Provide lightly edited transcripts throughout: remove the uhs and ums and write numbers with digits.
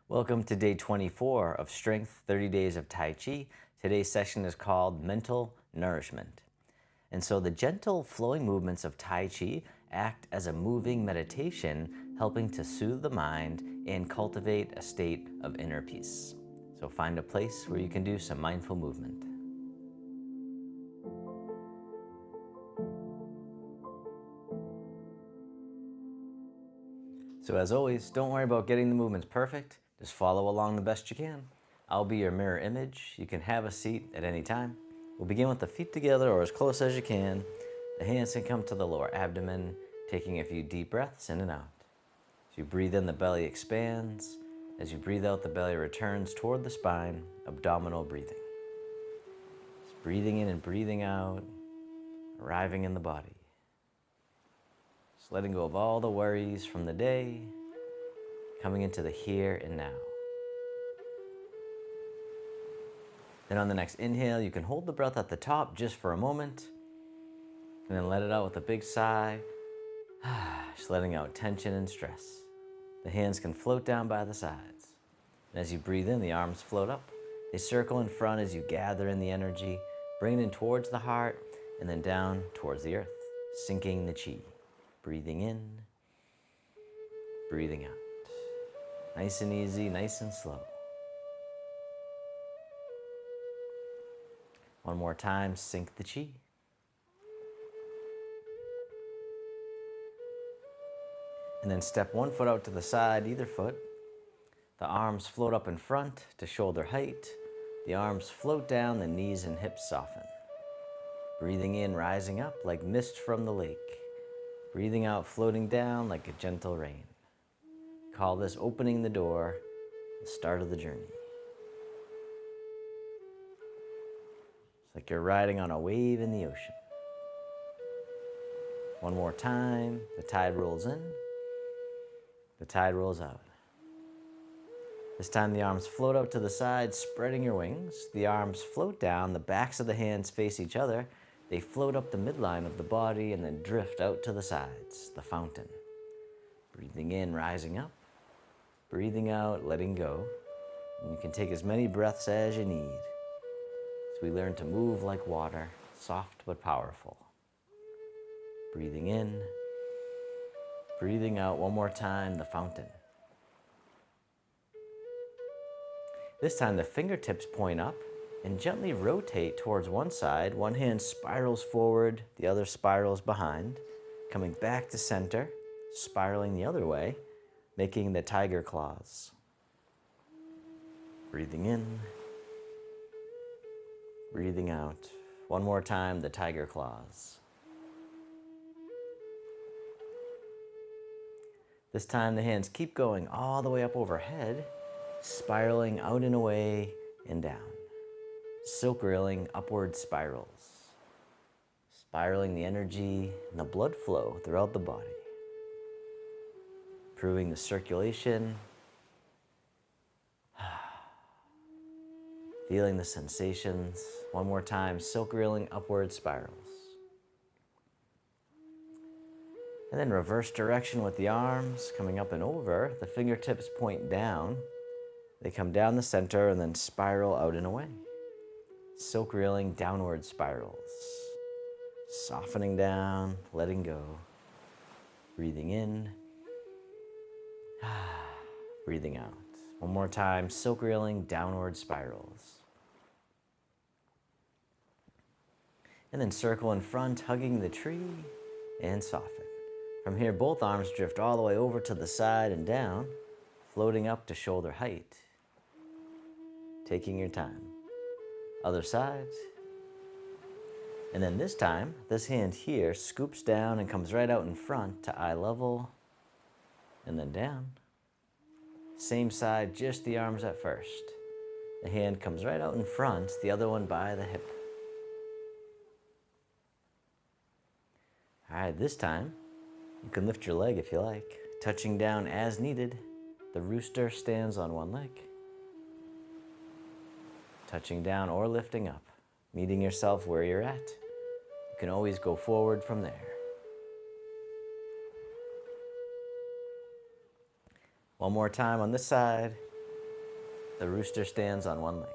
Welcome to day 24 of Strength 30 Days of Tai Chi. Today's session is called Mental Nourishment. And so the gentle flowing movements of Tai Chi act as a moving meditation, helping to soothe the mind and cultivate a state of inner peace. So find a place where you can do some mindful movement. So as always, don't worry about getting the movements perfect. Just follow along the best you can. I'll be your mirror image. You can have a seat at any time. We'll begin with the feet together or as close as you can. The hands can come to the lower abdomen, taking a few deep breaths in and out. As you breathe in, the belly expands. As you breathe out, the belly returns toward the spine, abdominal breathing. Just breathing in and breathing out, arriving in the body. Just letting go of all the worries from the day, coming into the here and now. Then on the next inhale, you can hold the breath at the top just for a moment, and then let it out with a big sigh, just letting out tension and stress. The hands can float down by the sides. And as you breathe in, the arms float up. They circle in front as you gather in the energy, bring it in towards the heart, and then down towards the earth, sinking the chi. Breathing in, breathing out. Nice and easy, nice and slow. One more time, sink the chi. And then step one foot out to the side, either foot. The arms float up in front to shoulder height. The arms float down, the knees and hips soften. Breathing in, rising up like mist from the lake. Breathing out, floating down like a gentle rain. Call this opening the door, the start of the journey. It's like you're riding on a wave in the ocean. One more time, the tide rolls in, the tide rolls out. This time the arms float out to the side, spreading your wings. The arms float down, the backs of the hands face each other. They float up the midline of the body and then drift out to the sides, the fountain. Breathing in, rising up. Breathing out, letting go. And you can take as many breaths as you need as we learn to move like water, soft but powerful. Breathing in, breathing out one more time, the fountain. This time the fingertips point up and gently rotate towards one side. One hand spirals forward, the other spirals behind, coming back to center, spiraling the other way, making the tiger claws. Breathing in, breathing out. One more time, the tiger claws. This time the hands keep going all the way up overhead, spiraling out and away and down. Silk railing upward spirals, spiraling the energy and the blood flow throughout the body, improving the circulation, feeling the sensations. One more time, silk railing upward spirals. And then reverse direction with the arms coming up and over. The fingertips point down. They come down the center and then spiral out and away. Silk railing downward spirals. Softening down, letting go. Breathing in. Breathing out. One more time, silk railing downward spirals. And then circle in front, hugging the tree, and soften. From here, both arms drift all the way over to the side and down, floating up to shoulder height. Taking your time. Other side. And then this time, this hand here scoops down and comes right out in front to eye level, and then down. Same side, just the arms at first. The hand comes right out in front, the other one by the hip. All right, this time, you can lift your leg if you like, touching down as needed. The rooster stands on one leg. Touching down or lifting up, meeting yourself where you're at. You can always go forward from there. One more time on this side. The rooster stands on one leg.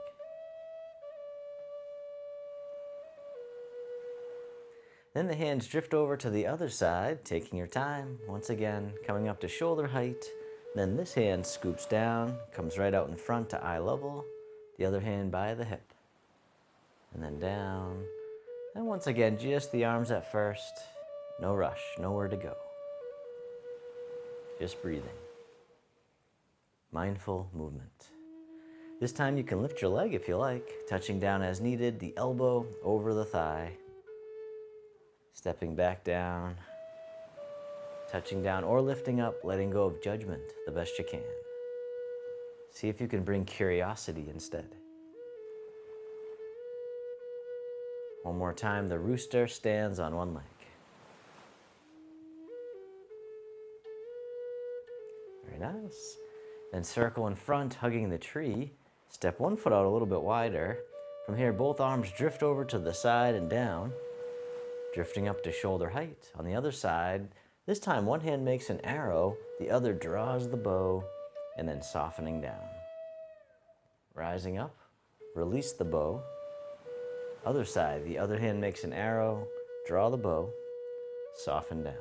Then the hands drift over to the other side, taking your time. Once again, coming up to shoulder height. Then this hand scoops down, comes right out in front to eye level. The other hand by the hip. And then down. And once again, just the arms at first. No rush, nowhere to go. Just breathing. Mindful movement. This time you can lift your leg if you like, touching down as needed, the elbow over the thigh. Stepping back down, touching down or lifting up, letting go of judgment the best you can. See if you can bring curiosity instead. One more time, the rooster stands on one leg. Very nice. Then circle in front, hugging the tree. Step one foot out a little bit wider. From here, both arms drift over to the side and down, drifting up to shoulder height. On the other side, this time one hand makes an arrow, the other draws the bow, and then softening down. Rising up, release the bow. Other side, the other hand makes an arrow, draw the bow, soften down.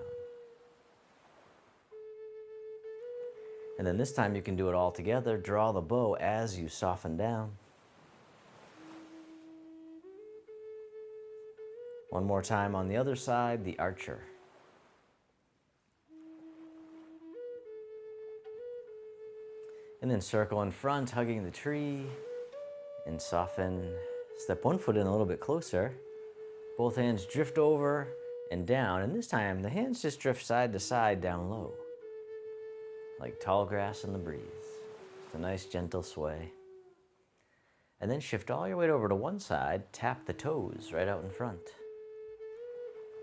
And then this time you can do it all together. Draw the bow as you soften down. One more time on the other side, the archer. And then circle in front, hugging the tree, and soften. Step one foot in a little bit closer. Both hands drift over and down, and this time the hands just drift side to side down low, like tall grass in the breeze. It's a nice gentle sway. And then shift all your weight over to one side, tap the toes right out in front.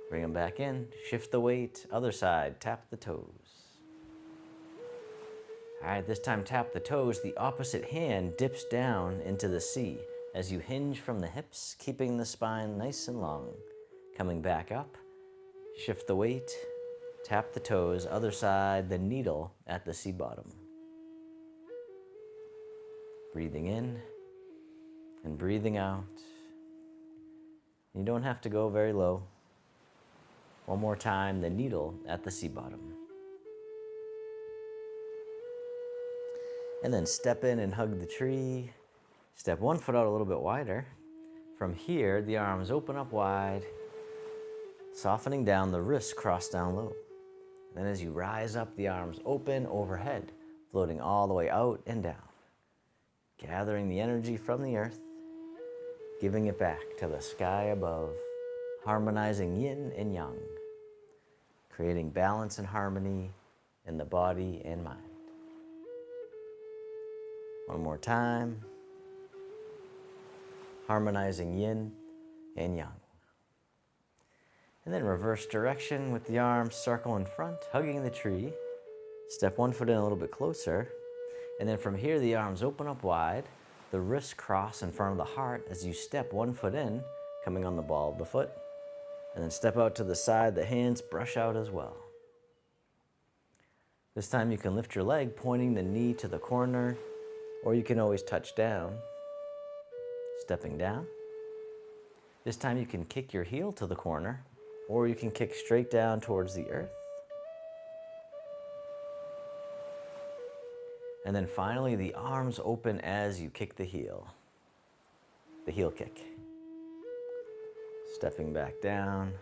Bring them back in, shift the weight, other side, tap the toes. All right, this time tap the toes. The opposite hand dips down into the sea as you hinge from the hips, keeping the spine nice and long. Coming back up, shift the weight, tap the toes, other side, the needle at the sea bottom. Breathing in and breathing out. You don't have to go very low. One more time, the needle at the sea bottom. And then step in and hug the tree. Step one foot out a little bit wider. From here, the arms open up wide, softening down, the wrists cross down low. Then as you rise up, the arms open overhead, floating all the way out and down. Gathering the energy from the earth, giving it back to the sky above, harmonizing yin and yang, creating balance and harmony in the body and mind. One more time. Harmonizing yin and yang. And then reverse direction with the arms, circle in front, hugging the tree. Step one foot in a little bit closer. And then from here, the arms open up wide. The wrists cross in front of the heart as you step one foot in, coming on the ball of the foot. And then step out to the side, the hands brush out as well. This time you can lift your leg, pointing the knee to the corner, or you can always touch down. Stepping down. This time you can kick your heel to the corner, or you can kick straight down towards the earth. And then finally, the arms open as you kick the heel kick. Stepping back down.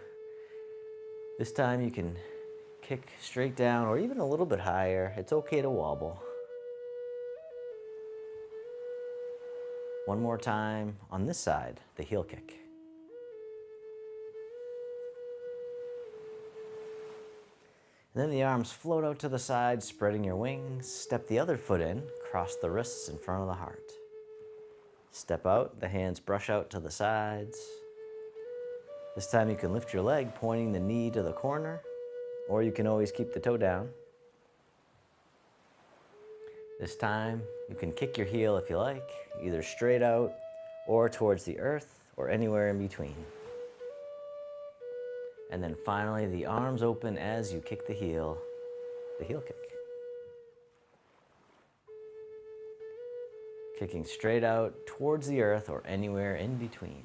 This time you can kick straight down or even a little bit higher. It's okay to wobble. One more time on this side, the heel kick. And then the arms float out to the side, spreading your wings. Step the other foot in, cross the wrists in front of the heart. Step out, the hands brush out to the sides. This time you can lift your leg, pointing the knee to the corner, or you can always keep the toe down. This time, you can kick your heel if you like, either straight out or towards the earth or anywhere in between. And then finally, the arms open as you kick the heel kick. kicking straight out towards the earth or anywhere in between.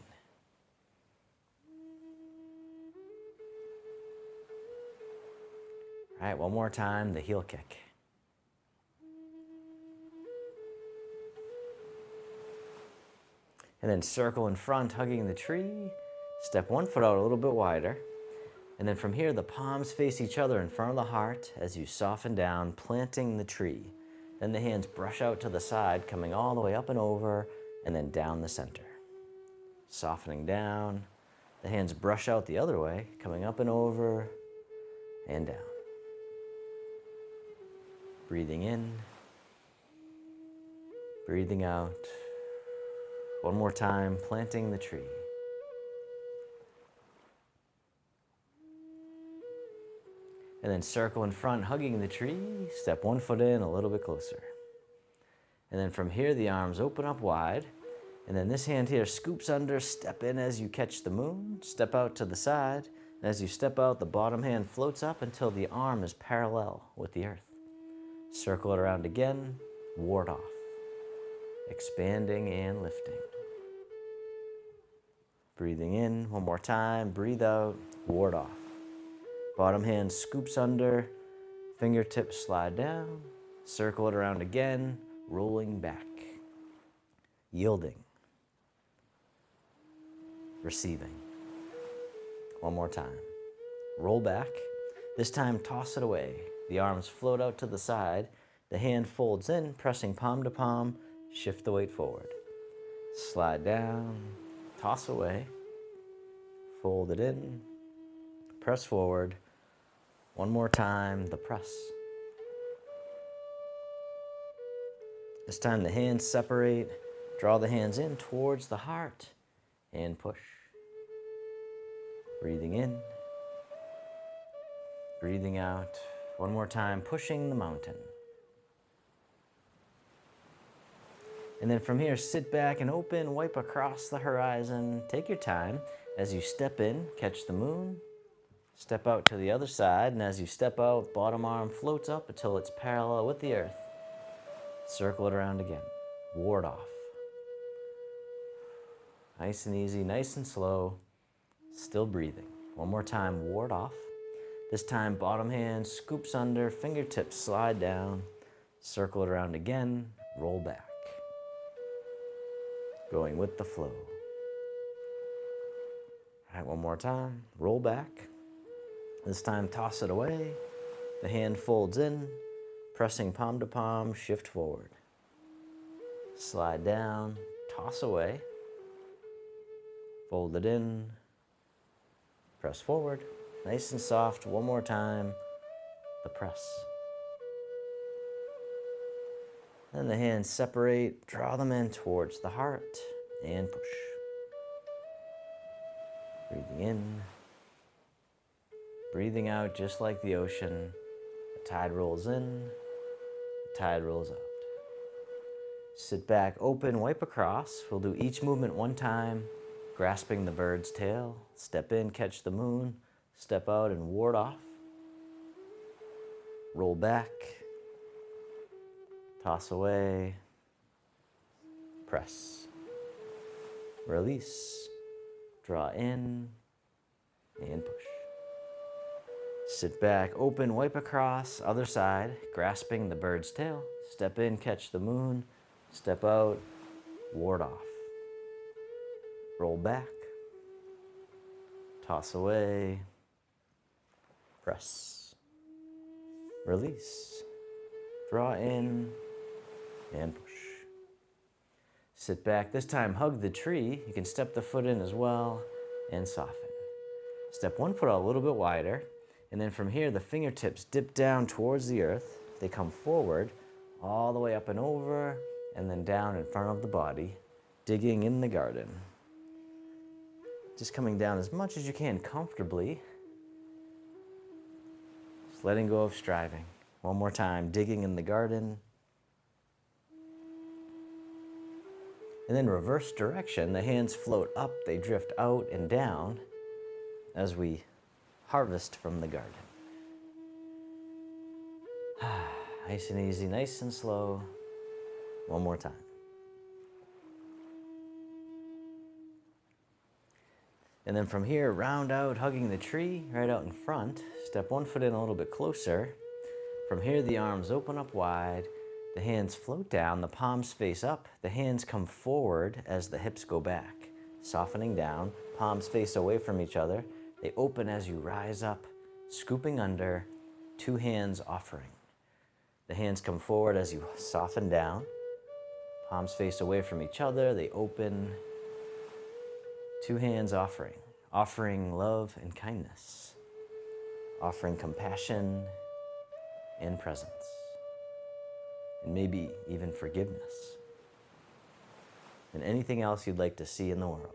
All right, one more time, the heel kick. And then circle in front, hugging the tree. Step one foot out a little bit wider. And then from here, the palms face each other in front of the heart as you soften down, planting the tree. Then the hands brush out to the side, coming all the way up and over, and then down the center. Softening down. The hands brush out the other way, coming up and over, and down. Breathing in. Breathing out. One more time, planting the tree. And then circle in front, hugging the tree. Step one foot in a little bit closer. And then from here, the arms open up wide. And then this hand here scoops under, step in as you catch the moon. Step out to the side. And as you step out, the bottom hand floats up until the arm is parallel with the earth. Circle it around again, ward off. Expanding and lifting. Breathing in, one more time, breathe out, ward off. Bottom hand scoops under, fingertips slide down, circle it around again, rolling back. Yielding. Receiving. One more time. Roll back. This time toss it away. The arms float out to the side. The hand folds in, pressing palm to palm. Shift the weight forward. Slide down, toss away. Fold it in, press forward. One more time, the press. This time the hands separate. Draw the hands in towards the heart and push. Breathing in. Breathing out. One more time, pushing the mountain. And then from here, sit back and open, wipe across the horizon. Take your time. As you step in, catch the moon. Step out to the other side, and as you step out, bottom arm floats up until it's parallel with the earth. Circle it around again. Ward off. Nice and easy, nice and slow. Still breathing. One more time, ward off. This time, bottom hand scoops under, fingertips slide down. Circle it around again, roll back. Going with the flow. All right, one more time. Roll back. This time, toss it away. The hand folds in, pressing palm to palm, shift forward. Slide down, toss away. Fold it in, press forward. Nice and soft. One more time, the press. Then the hands separate, draw them in towards the heart, and push. Breathing in. Breathing out just like the ocean. The tide rolls in, the tide rolls out. Sit back, open, wipe across. We'll do each movement one time, grasping the bird's tail. Step in, catch the moon. Step out and ward off. Roll back. Toss away, press, release, draw in, and push. Sit back, open, wipe across, other side, grasping the bird's tail. Step in, catch the moon, step out, ward off. Roll back, toss away, press, release, draw in, and push. Sit back. This time, hug the tree. You can step the foot in as well and soften. Step one foot out a little bit wider. And then from here, the fingertips dip down towards the earth. They come forward, all the way up and over, and then down in front of the body, digging in the garden. Just coming down as much as you can comfortably. Just letting go of striving. One more time, digging in the garden. And then reverse direction, the hands float up, they drift out and down as we harvest from the garden. Nice and easy, nice and slow. One more time. And then from here, round out, hugging the tree right out in front. Step one foot in a little bit closer. From here, the arms open up wide. The hands float down, the palms face up. The hands come forward as the hips go back. Softening down, palms face away from each other. They open as you rise up, scooping under, two hands offering. The hands come forward as you soften down. Palms face away from each other. They open, two hands offering. Offering love and kindness. Offering compassion and presence. And maybe even forgiveness. And anything else you'd like to see in the world.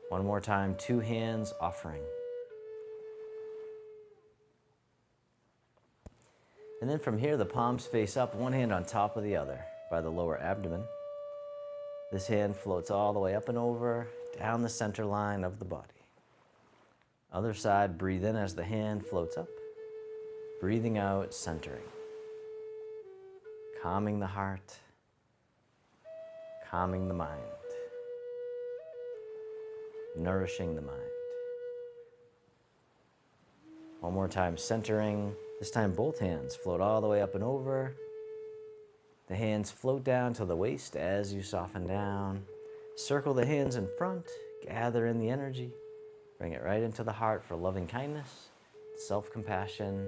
One more time, two hands offering. And then from here, the palms face up, one hand on top of the other by the lower abdomen. This hand floats all the way up and over, down the center line of the body. Other side, breathe in as the hand floats up. Breathing out, centering. Calming the heart. Calming the mind. Nourishing the mind. One more time, centering. This time both hands float all the way up and over. The hands float down to the waist as you soften down. Circle the hands in front, gather in the energy. Bring it right into the heart for loving kindness, self-compassion.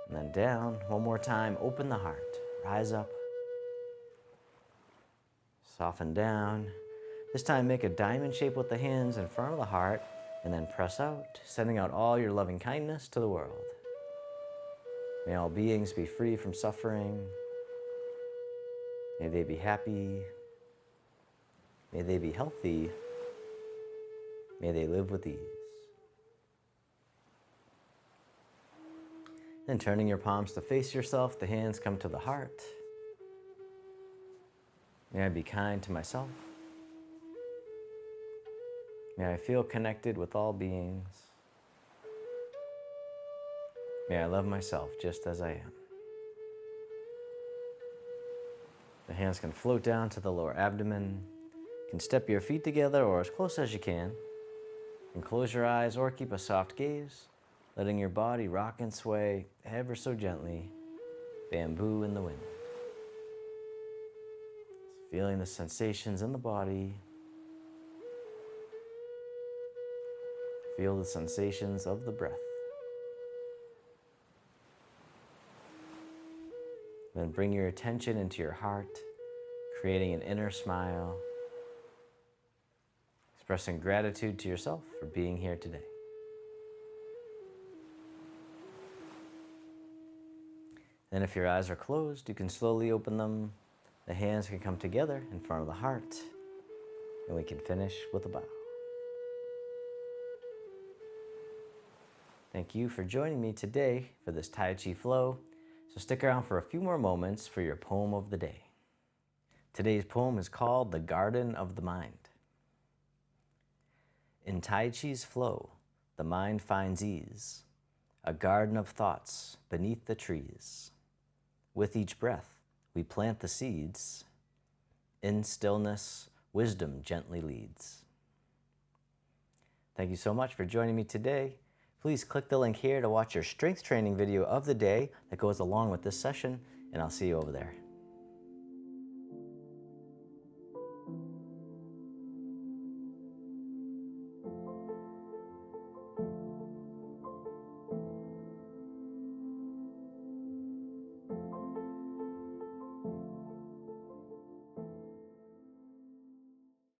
And then down, one more time, open the heart. Rise up. Soften down. This time make a diamond shape with the hands in front of the heart and then press out, sending out all your loving kindness to the world. May all beings be free from suffering. May they be happy. May they be healthy. May they live with ease. Then turning your palms to face yourself, the hands come to the heart. May I be kind to myself. May I feel connected with all beings. May I love myself just as I am. The hands can float down to the lower abdomen. You can step your feet together or as close as you can. And close your eyes or keep a soft gaze, letting your body rock and sway ever so gently, bamboo in the wind. Feeling the sensations in the body. Feel the sensations of the breath. Then bring your attention into your heart, creating an inner smile, expressing gratitude to yourself for being here today. Then if your eyes are closed, you can slowly open them. The hands can come together in front of the heart, and we can finish with a bow. Thank you for joining me today for this Tai Chi Flow. So stick around for a few more moments for your poem of the day. Today's poem is called The Garden of the Mind. In Tai Chi's flow, the mind finds ease, a garden of thoughts beneath the trees. With each breath, we plant the seeds. In stillness, wisdom gently leads. Thank you so much for joining me today. Please click the link here to watch your strength training video of the day that goes along with this session, and I'll see you over there.